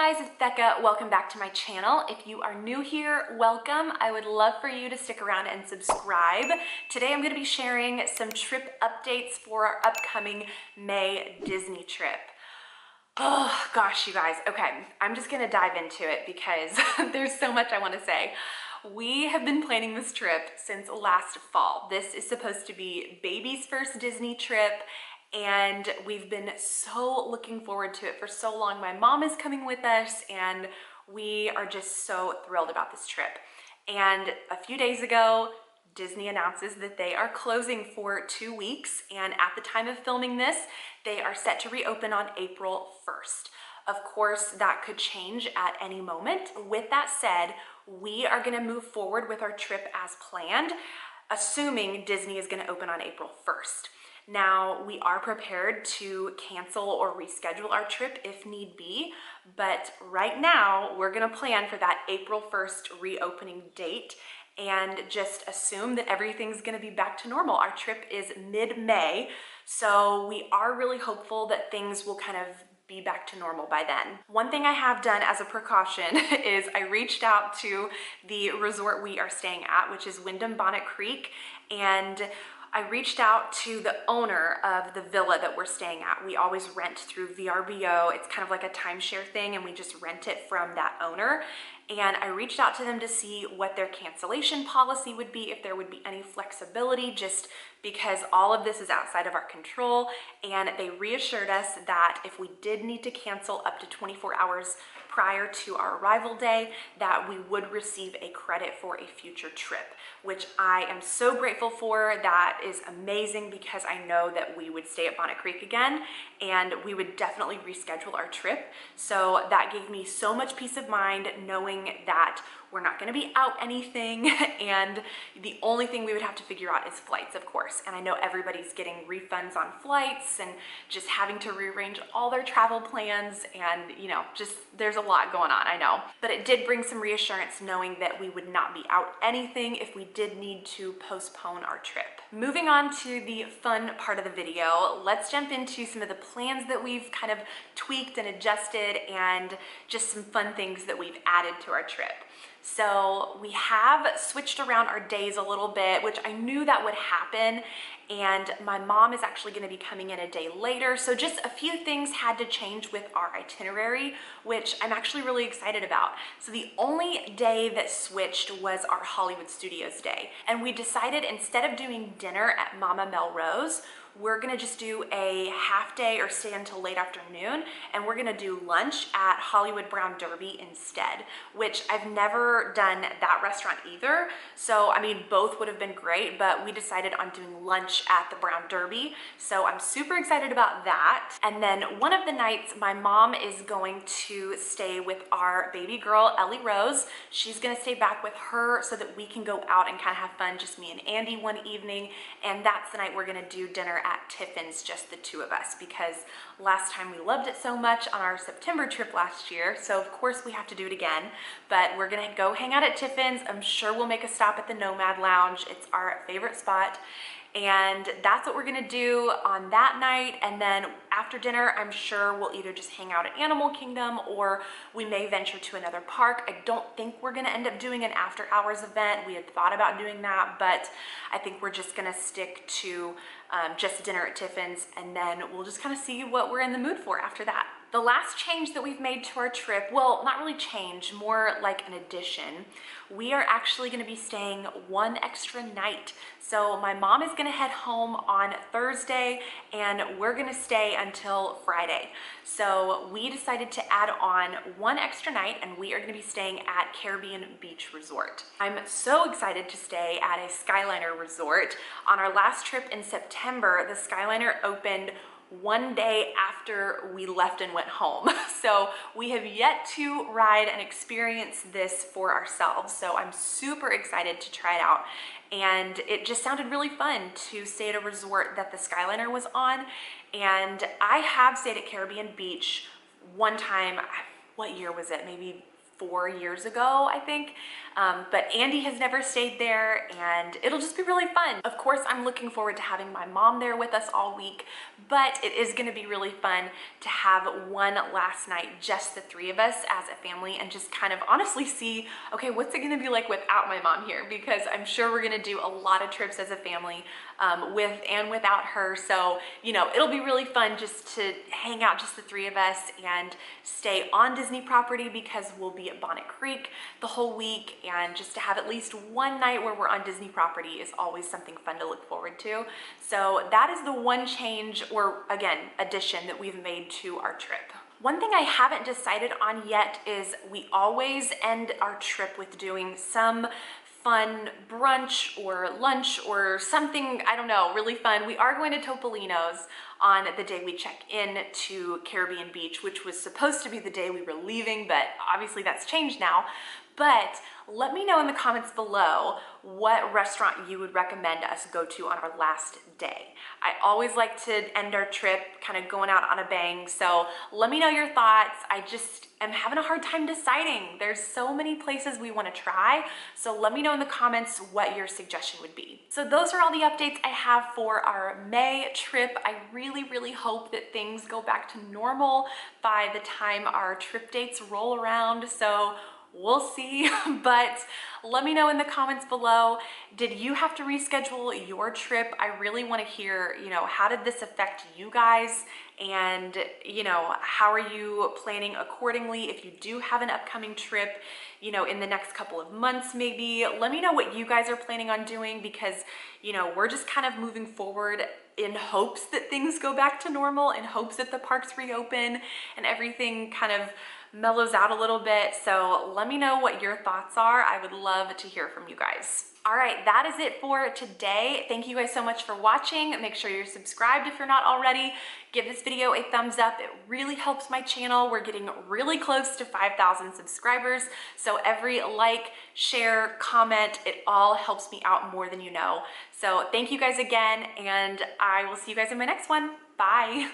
guys, it's Becca. Welcome back to my channel. If you are new here, welcome. I would love for you to stick around and subscribe. Today I'm going to be sharing some trip updates for our upcoming May Disney trip. Oh gosh, you guys. Okay, I'm just going to dive into it because there's so much I want to say. We have been planning this trip since last fall. This is supposed to be baby's first Disney trip, and we've been so looking forward to it for so long. My mom is coming with us, and we are just so thrilled about this trip. And a few days ago, Disney announces that they are closing for 2 weeks, and at the time of filming this, they are set to reopen on April 1st. Of course, that could change at any moment. With that said, we are going to move forward with our trip as planned, assuming Disney is going to open on April 1st. Now, we are prepared to cancel or reschedule our trip if need be, but right now we're going to plan for that April 1st reopening date and just assume that everything's going to be back to normal. Our trip is mid-May, so we are really hopeful that things will kind of be back to normal by then. One thing I have done as a precaution is I reached out to the resort we are staying at, which is Wyndham Bonnet Creek, and I reached out to the owner of the villa that we're staying at. We always rent through VRBO. It's kind of like a timeshare thing, and we just rent it from that owner. And I reached out to them to see what their cancellation policy would be, if there would be any flexibility, just because all of this is outside of our control. And they reassured us that if we did need to cancel up to 24 hours prior to our arrival day, that we would receive a credit for a future trip, which I am so grateful for. That is amazing because I know that we would stay at Bonnet Creek again and we would definitely reschedule our trip. So that gave me so much peace of mind knowing that we're not going to be out anything, and the only thing we would have to figure out is flights, of course. And I know everybody's getting refunds on flights and just having to rearrange all their travel plans, and just there's a lot going on, I know. But it did bring some reassurance knowing that we would not be out anything if we did need to postpone our trip. Moving on to the fun part of the video, let's jump into some of the plans that we've kind of tweaked and adjusted, and just some fun things that we've added to our trip. So we have switched around our days a little bit, which I knew that would happen, and my mom is actually going to be coming in a day later. So just a few things had to change with our itinerary, which I'm actually really excited about. So the only day that switched was our Hollywood Studios day. And we decided instead of doing dinner at Mama Melrose, we're gonna just do a half day or stay until late afternoon, and we're gonna do lunch at Hollywood Brown Derby instead, which I've never done that restaurant either. So, I mean, both would have been great, but we decided on doing lunch at the Brown Derby. So I'm super excited about that. And then one of the nights, my mom is going to stay with our baby girl, Ellie Rose. She's gonna stay back with her so that we can go out and kind of have fun, just me and Andy one evening. And that's the night we're gonna do dinner at Tiffin's, just the two of us, because last time we loved it so much on our September trip last year. So of course we have to do it again, but we're gonna go hang out at Tiffin's. I'm sure we'll make a stop at the Nomad Lounge. It's our favorite spot. And that's what we're gonna do on that night. And then after dinner, I'm sure we'll either just hang out at Animal Kingdom, or we may venture to another park. I don't think we're gonna end up doing an after hours event. We had thought about doing that, but I think we're just gonna stick to just dinner at Tiffin's, and then we'll just kind of see what we're in the mood for after that. The last change that we've made to our trip, well, not really change, more like an addition. We are actually going to be staying one extra night. So my mom is going to head home on Thursday, and we're going to stay until Friday. So we decided to add on one extra night, and we are going to be staying at Caribbean Beach Resort. I'm so excited to stay at a Skyliner resort. On our last trip in September, the Skyliner opened one day after we left and went home. So we have yet to ride and experience this for ourselves. So I'm super excited to try it out. And it just sounded really fun to stay at a resort that the Skyliner was on. And I have stayed at Caribbean Beach one time. What year was it? Maybe 4 years ago, I think. But Andy has never stayed there, and it'll just be really fun. Of course, I'm looking forward to having my mom there with us all week, but it is gonna be really fun to have one last night, just the 3 of us as a family, and just kind of honestly see, okay, what's it gonna be like without my mom here? Because I'm sure we're gonna do a lot of trips as a family with and without her. So, you know, it'll be really fun just to hang out, just the 3 of us, and stay on Disney property because we'll be at Bonnet Creek the whole week, and just to have at least one night where we're on Disney property is always something fun to look forward to. So that is the one change, or again, addition that we've made to our trip. One thing I haven't decided on yet is we always end our trip with doing some fun brunch or lunch or something, I don't know, really fun. We are going to Topolino's on the day we check in to Caribbean Beach, which was supposed to be the day we were leaving, but obviously that's changed now. But let me know in the comments below what restaurant you would recommend us go to on our last day. I always like to end our trip kind of going out on a bang, so let me know your thoughts. I just am having a hard time deciding. There's so many places we want to try, so let me know in the comments what your suggestion would be. So those are all the updates I have for our May trip. I really hope that things go back to normal by the time our trip dates roll around, so we'll see. But let me know in the comments below, did you have to reschedule your trip? I really want to hear, you know, how did this affect you guys? And, you know, how are you planning accordingly if you do have an upcoming trip, you know, in the next couple of months maybe? Let me know what you guys are planning on doing, because, you know, we're just kind of moving forward in hopes that things go back to normal, in hopes that the parks reopen and everything kind of mellows out a little bit. So let me know what your thoughts are. I would love to hear from you guys. All right, that is it for today. Thank you guys so much for watching. Make sure you're subscribed if you're not already. Give this video a thumbs up. It really helps my channel. We're getting really close to 5,000 subscribers. So every like, share, comment, it all helps me out more than you know. So thank you guys again, and I will see you guys in my next one. Bye.